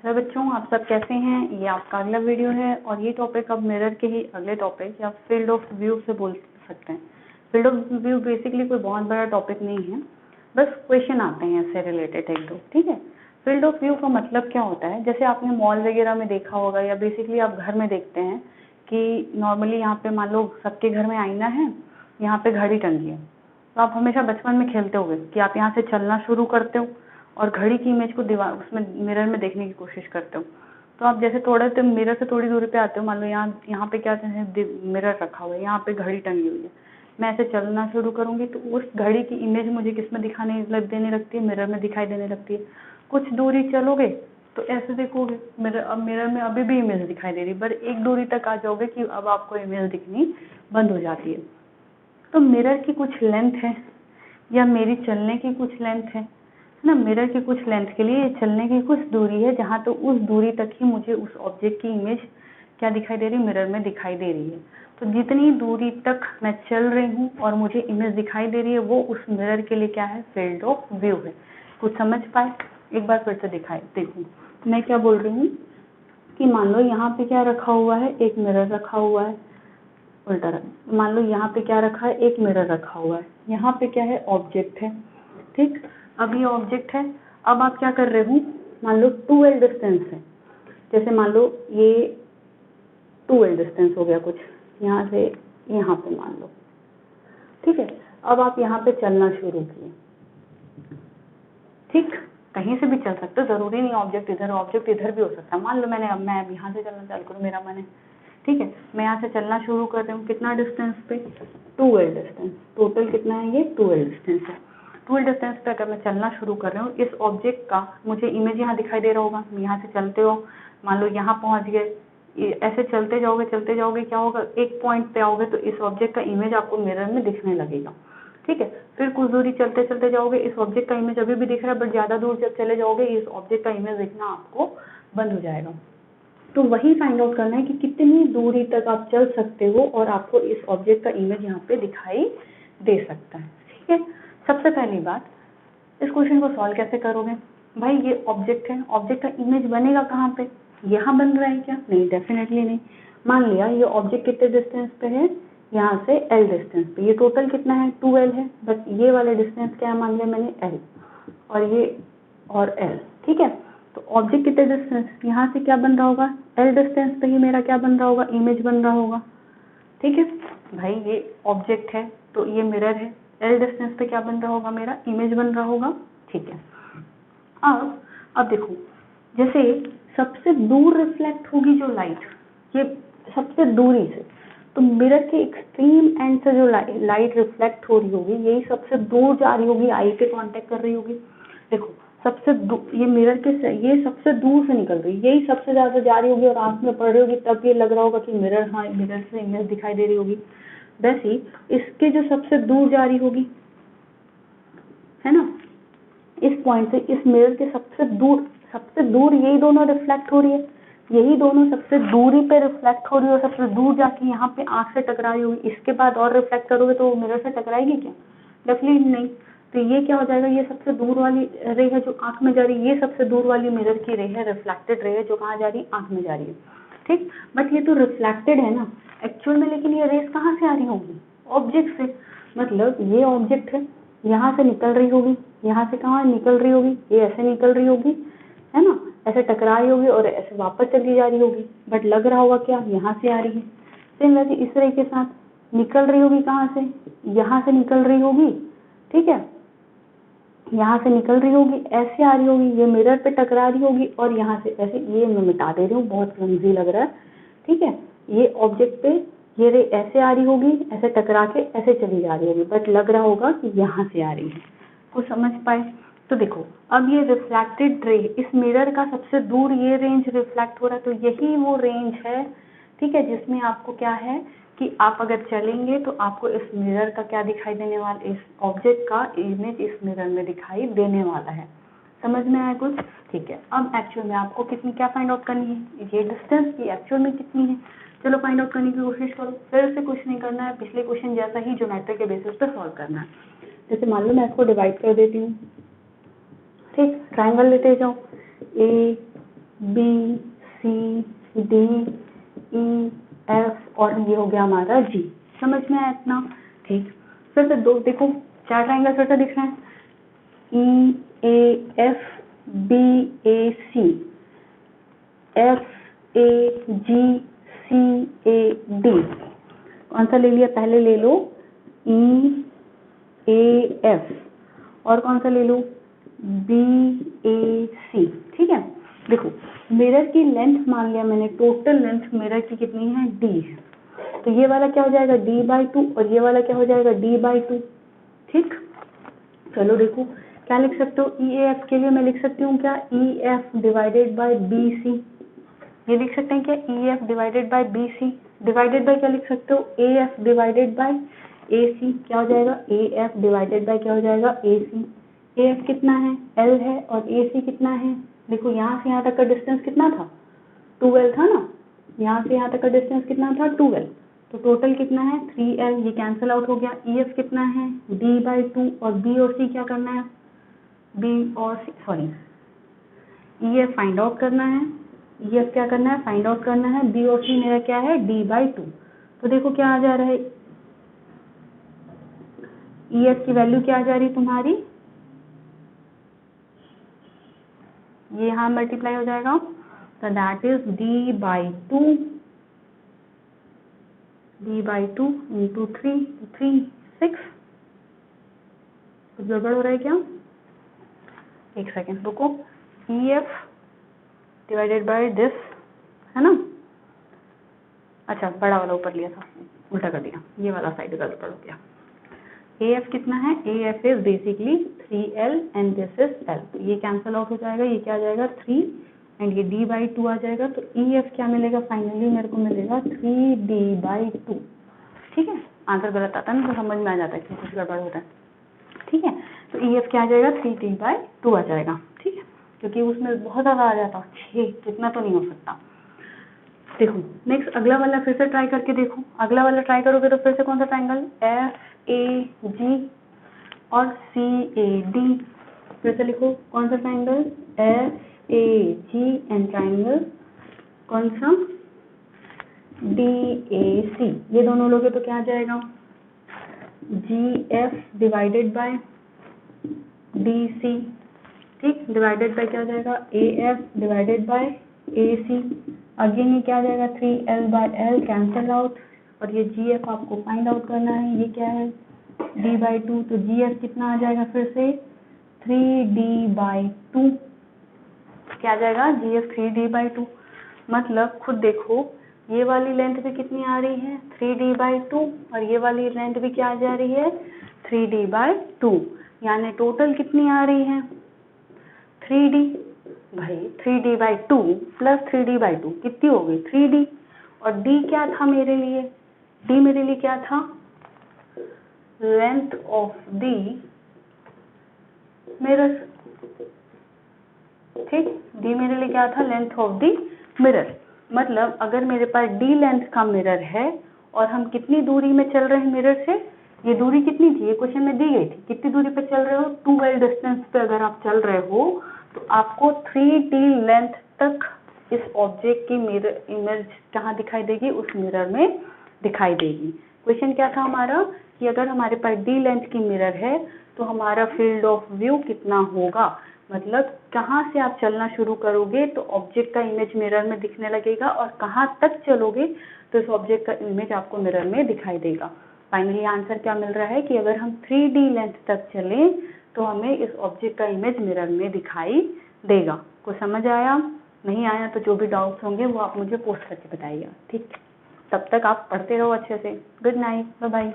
Hello बच्चों, आप सब कैसे हैं। ये आपका अगला वीडियो है और ये टॉपिक अब मिरर के ही अगले टॉपिक या फील्ड ऑफ व्यू से बोल सकते हैं। फील्ड ऑफ व्यू बेसिकली कोई बहुत बड़ा टॉपिक नहीं है, बस क्वेश्चन आते हैं इससे रिलेटेड एक दो। ठीक है, फील्ड ऑफ व्यू का मतलब क्या होता है, जैसे आपने मॉल वगैरह में देखा होगा या बेसिकली आप घर में देखते हैं कि नॉर्मली यहाँ पे मान लो सबके घर में आईना है, यहाँ पे घड़ी टंगी है, तो आप हमेशा बचपन में खेलते होगे कि आप यहाँ से चलना शुरू करते हो और घड़ी की इमेज को दीवार उसमें मिरर में देखने की कोशिश करते हो। तो आप जैसे थोड़े से मिरर से थोड़ी दूरी पे आते हो, मान लो यहाँ पे क्या मिरर रखा हुआ है, यहाँ पे घड़ी टंगी हुई है, मैं ऐसे चलना शुरू करूंगी तो उस घड़ी की इमेज मुझे किस में देने लगती है, मिरर में दिखाई देने लगती है। कुछ दूरी चलोगे तो ऐसे देखोगे मिरर में अभी भी इमेज दिखाई दे रही, पर एक दूरी तक आ जाओगे कि अब आपको इमेज दिखनी बंद हो जाती है। तो मिरर की कुछ लेंथ है या मेरी चलने की कुछ लेंथ है ना, मिरर की कुछ लेंथ के लिए चलने की कुछ दूरी है, जहाँ तो उस दूरी तक ही मुझे उस ऑब्जेक्ट की इमेज क्या दिखाई दे रही है, मिरर में दिखाई दे रही है। तो जितनी दूरी तक मैं चल रही हूँ और मुझे इमेज दिखाई दे रही है, वो उस मिरर के लिए क्या है, फील्ड ऑफ व्यू है। कुछ समझ पाए? एक बार फिर से देखूँ मैं क्या बोल रही हूँ कि मान लो यहाँ पे क्या रखा हुआ है, एक मिरर रखा हुआ है, उल्टा मान लो यहाँ पे क्या रखा है, एक मिरर रखा हुआ है, यहाँ पे क्या है, ऑब्जेक्ट है। ठीक, अब ये ऑब्जेक्ट है, अब आप क्या कर रहे हो, मान लो 2L डिस्टेंस है, जैसे मान लो ये 2L डिस्टेंस हो गया कुछ यहाँ से यहाँ पे मान लो। ठीक है, अब आप यहाँ पे चलना शुरू किए। ठीक, कहीं से भी चल सकते हो, जरूरी नहीं ऑब्जेक्ट इधर भी हो सकता है। मान लो मैं अब यहाँ से चलना चालू करूँ, मेरा मन है, ठीक है, मैं यहाँ से चलना शुरू कर रही हूँ, कितना डिस्टेंस पे, 2L डिस्टेंस, टोटल कितना है ये, 2L डिस्टेंस है। 2L डिस्टेंस पे अगर मैं चलना शुरू कर रही हूँ, इस ऑब्जेक्ट का मुझे इमेज यहाँ दिखाई दे रहा होगा। यहाँ से चलते हो, मान लो यहाँ पहुँच गए, ऐसे चलते जाओगे क्या होगा, एक पॉइंट पे आओगे तो इस ऑब्जेक्ट का इमेज आपको मिरर में दिखने लगेगा। ठीक है, फिर कुछ दूरी चलते जाओगे, इस ऑब्जेक्ट का इमेज अभी भी दिख रहा है, बट ज्यादा दूर जब चले जाओगे इस ऑब्जेक्ट का इमेज दिखना आपको बंद हो जाएगा। तो वही फाइंड आउट करना है कि कितनी दूरी तक आप चल सकते हो और आपको इस ऑब्जेक्ट का इमेज यहाँ पे दिखाई दे सकता है। ठीक है, सबसे पहली बात, इस क्वेश्चन को सॉल्व कैसे करोगे भाई, ये ऑब्जेक्ट है, ऑब्जेक्ट का इमेज बनेगा कहाँ पे, यहाँ बन रहा है क्या, नहीं, डेफिनेटली नहीं। मान लिया ये ऑब्जेक्ट कितने डिस्टेंस पे है, यहाँ से L डिस्टेंस पे, ये टोटल कितना है, 2L है, बट ये वाले डिस्टेंस क्या है, मान लिया मैंने L और ये और L। ठीक है, तो ऑब्जेक्ट कितने डिस्टेंस, यहाँ से क्या बन रहा होगा, L डिस्टेंस पे ही मेरा क्या बन रहा होगा, इमेज बन रहा होगा। ठीक है भाई, ये ऑब्जेक्ट है तो ये मिरर है, L डिस्टेंस पे क्या बन रहा होगा, मेरा इमेज बन रहा होगा। ठीक है, अब देखो, जैसे सबसे दूर रिफ्लेक्ट होगी जो लाइट, ये सबसे दूरी से, तो मिरर के एक्सट्रीम एंड से जो लाइट रिफ्लेक्ट हो रही होगी, यही सबसे दूर जा रही होगी, आई पे कांटेक्ट कर रही होगी। देखो सबसे ये मिरर के ये सबसे दूर से निकल रही है, यही सबसे ज्यादा जा रही होगी और आंख में पड़ रही होगी, तब ये लग रहा होगा कि मिरर, हाँ मिरर से इमेज दिखाई दे रही होगी। वैसे ही इसके जो सबसे दूर जा रही होगी, है ना, इस पॉइंट से इस मिरर के सबसे दूर यही दोनों रिफ्लेक्ट हो रही है, यही दोनों सबसे दूरी पे रिफ्लेक्ट हो रही है और सबसे दूर जाके यहाँ पे आंख से टकरा रही होगी। इसके बाद और रिफ्लेक्ट करोगे तो मिरर से टकराएगी क्या, डेफिनेटली नहीं। तो ये क्या हो जाएगा, ये सबसे दूर वाली रे है जो आंख में जा रही है, ये सबसे दूर वाली मिरर की रे है, रिफ्लेक्टेड रे है जो कहाँ जा रही है, आंख में जा रही है। ठीक, बट ये तो रिफ्लेक्टेड है ना एक्चुअल में, लेकिन ये रेस कहाँ से आ रही होगी, ऑब्जेक्ट से। मतलब ये ऑब्जेक्ट है, यहाँ से निकल रही होगी, यहाँ से कहाँ निकल रही होगी, ये ऐसे निकल रही होगी, है ना, ऐसे टकरा रही होगी और ऐसे वापस चली जा रही होगी, बट लग रहा होगा क्या, यहाँ से आ रही है। सेम वैसे इस तरह के साथ निकल रही होगी, कहाँ से, यहाँ से निकल रही होगी। ठीक है, यहाँ से निकल रही होगी, ऐसे आ रही होगी, ये मिरर पे टकरा रही होगी और यहाँ से ऐसे, ये मैं मिटा दे रही हूँ, बहुत क्लमजी लग रहा है। ठीक है, ये ऑब्जेक्ट पे ये रे ऐसे आ रही होगी, ऐसे टकरा के ऐसे चली जा रही होगी, बट लग रहा होगा कि यहाँ से आ रही है। कुछ समझ पाए? तो देखो, अब ये रिफ्लेक्टेड रे, इस मिरर का सबसे दूर ये रेंज रिफ्लेक्ट हो रहा है, तो यही वो रेंज है, ठीक है, जिसमें आपको क्या है कि आप अगर चलेंगे तो आपको इस मिरर का क्या दिखाई देने वाला, इस ऑब्जेक्ट का इमेज इस मिरर में दिखाई देने वाला है। समझ में आया कुछ? ठीक है, अब एक्चुअल में आपको कितनी क्या फाइंड आउट करनी है, ये डिस्टेंस की एक्चुअल में कितनी है, चलो फाइंड आउट करने की कोशिश करो। फिर से कुछ नहीं करना है, पिछले क्वेश्चन जैसा ही ज्योमेट्री के बेसिस पे सॉल्व करना है। जैसे मान लो मैं इसको डिवाइड कर देती हूँ, ठीक, ट्राइंगल लेते जाओ, A B C D E F और ये हो गया हमारा जी। समझ में आया इतना? ठीक। फिर से दो देखो, 4 ट्राइंगल फिर से दिख रहे हैं, E A F, B A C, F A G, C A D. कौन सा ले लिया? पहले ले लो ई ए एफ, और कौन सा ले लो? बी ए सी। ठीक है, देखो मिरर की लेंथ मान लिया मैंने, टोटल लेंथ मिरर की कितनी है? डी है, तो ये वाला क्या हो जाएगा? d/2, और ये वाला क्या हो जाएगा? d/2। ठीक, चलो देखो क्या लिख सकते हो? ई एफ के लिए मैं लिख सकती हूँ क्या? E F divided by B C, ये लिख सकते हैं क्या? E F divided by B C, divided by क्या लिख सकते हो? A F divided by A C. क्या हो जाएगा? ए एफ डिवाइडेड बाई क्या हो जाएगा? ए सी। ए एफ कितना है? एल है, और ए सी कितना है? देखो यहाँ से यहाँ तक का डिस्टेंस कितना था? 12 था ना, यहाँ से यहाँ तक का डिस्टेंस कितना था? 12। तो टोटल कितना है? 3L, ये कैंसिल आउट हो गया। ई एफ कितना है? d/2, और बी और सी क्या करना है? ई एफ फाइंड आउट करना है, ई एफ क्या करना है? फाइंड आउट करना है। बी और सी मेरा क्या है? d/2। तो देखो क्या आ जा रहा है, ई एफ की वैल्यू क्या आ जा रही तुम्हारी? ये यहाँ मल्टीप्लाई हो जाएगा, तो दैट इज d/2 इंटू 3, 3 6। कुछ गड़बड़ हो रहा है क्या? एक सेकेंड रुको। ई एफ डिवाइडेड बाय दिस, है ना? अच्छा, बड़ा वाला ऊपर लिया था, उल्टा कर दिया, ये वाला साइड गड़बड़ हो गया। ए एफ कितना है? A F is basically 3L and this is L, तो ये कैंसिल आउट हो जाएगा, ये क्या आ जाएगा? 3 एंड ये d/2 आ जाएगा। तो ई एफ क्या मिलेगा? फाइनली मेरे को मिलेगा 3d/2। ठीक है, आंसर गलत आता है ना तो समझ में आ जाता है कि कुछ गड़बड़ होता है। ठीक है, तो ई एफ क्या आ जाएगा? 3d/2 आ जाएगा। ठीक है, क्योंकि उसमें बहुत ज़्यादा आ जाता, 6 कितना तो नहीं हो सकता। देखो नेक्स्ट अगला वाला फिर से ट्राई करके देखो। अगला वाला ट्राई करोगे तो फिर से कौन सा ट्राइंगल? एफ ए जी और सी ए डी। फिर से लिखो कौन सा triangle? F A G and triangle कौन सा? D A C. ये दोनों लोगे तो क्या आ जाएगा? G F divided by D C. ठीक, डिवाइडेड बाय क्या हो जाएगा? A F divided by A C. Again ये क्या आ जाएगा? 3L/L कैंसल आउट, और ये जी एफ आपको फाइंड आउट करना है। ये क्या है? d/2, तो जी एफ कितना आ जाएगा? फिर से 3d/2। क्या आ जाएगा? G F 3d/2। मतलब खुद देखो, ये वाली लेंथ भी कितनी आ रही है? 3d/2, और ये वाली लेंथ भी क्या आ जा रही है? 3d/2। यानी टोटल कितनी आ रही है? 3d। भाई 3d/2 प्लस 3d/2 कितनी हो गई? 3d। और d क्या था मेरे लिए? d मेरे लिए क्या था? Length of the mirror. ठीक, d मेरे लिए क्या था? Length of the mirror. मतलब अगर मेरे पास d लेंथ का मिरर है और हम कितनी दूरी में चल रहे हैं मिरर से? ये दूरी कितनी थी? ये क्वेश्चन में दी गई थी। कितनी दूरी पे चल रहे हो? 2L डिस्टेंस पे अगर आप चल रहे हो तो आपको 3D लेंथ तक इस ऑब्जेक्ट की मिरर इमेज कहाँ दिखाई देगी? उस मिरर में दिखाई देगी। क्वेश्चन क्या था हमारा कि अगर हमारे पास D लेंथ की मिरर है तो हमारा फील्ड ऑफ व्यू कितना होगा? मतलब कहाँ से आप चलना शुरू करोगे तो ऑब्जेक्ट का इमेज मिरर में दिखने लगेगा, और कहाँ तक चलोगे तो इस ऑब्जेक्ट का इमेज आपको मिरर में दिखाई देगा। फाइनली आंसर क्या मिल रहा है कि अगर हम 3D लेंथ तक चलें तो हमें इस ऑब्जेक्ट का इमेज मिरर में दिखाई देगा। को समझ आया? नहीं आया तो जो भी डाउट्स होंगे वो आप मुझे पोस्ट करके बताइएगा। ठीक, तब तक आप पढ़ते रहो अच्छे से। Good night, bye bye.